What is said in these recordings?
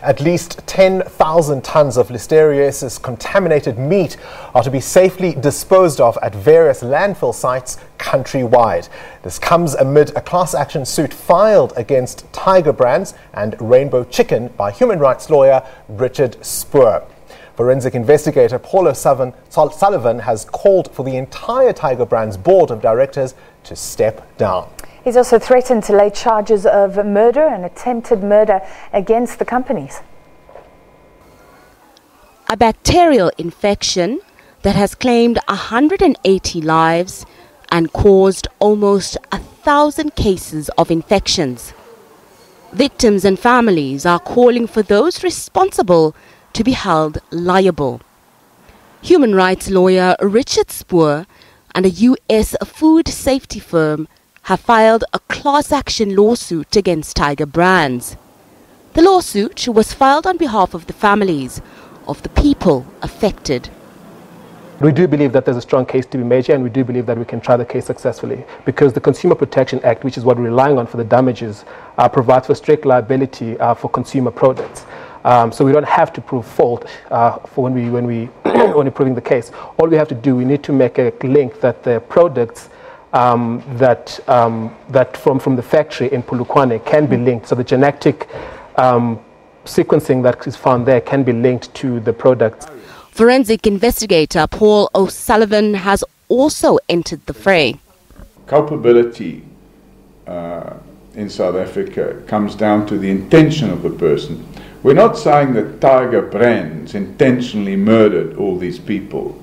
At least 10,000 tons of listeriosis-contaminated meat are to be safely disposed of at various landfill sites countrywide. This comes amid a class action suit filed against Tiger Brands and Rainbow Chicken by human rights lawyer Richard Spoor. Forensic investigator Paul O'Sullivan has called for the entire Tiger Brands board of directors to step down. He's also threatened to lay charges of murder and attempted murder against the companies. A bacterial infection that has claimed 180 lives and caused almost 1,000 cases of infections. Victims and families are calling for those responsible to be held liable. Human rights lawyer Richard Spoor and a U.S. food safety firm have filed a class action lawsuit against Tiger Brands. The lawsuit was filed on behalf of the families of the people affected. We do believe that there's a strong case to be made here, and we do believe that we can try the case successfully, because the Consumer Protection Act, which is what we're relying on for the damages, provides for strict liability for consumer products. So we don't have to prove fault for when we're proving the case. All we have to do, we need to make a link that the products that from the factory in Polokwane can be linked. So the genetic sequencing that is found there can be linked to the products. Forensic investigator Paul O'Sullivan has also entered the fray. Culpability in South Africa comes down to the intention of the person. We're not saying that Tiger Brands intentionally murdered all these people.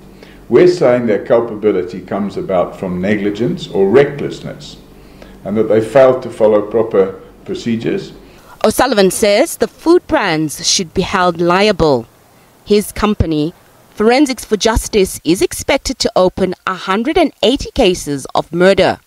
We're saying their culpability comes about from negligence or recklessness, and that they failed to follow proper procedures. O'Sullivan says the food brands should be held liable. His company, Forensics for Justice, is expected to open 180 cases of murder.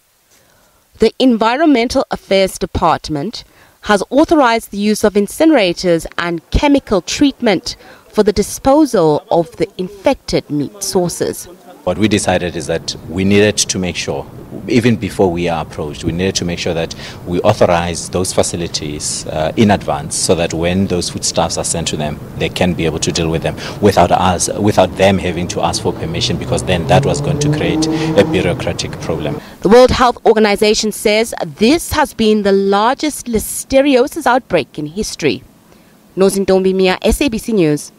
The Environmental Affairs Department has authorized the use of incinerators and chemical treatment for the disposal of the infected meat sources. What we decided is that we needed to make sure, even before we are approached, we needed to make sure that we authorize those facilities in advance, so that when those foodstuffs are sent to them, they can be able to deal with them without them having to ask for permission, because then that was going to create a bureaucratic problem. The World Health Organization says this has been the largest listeriosis outbreak in history. Nozintombi Mia, SABC News.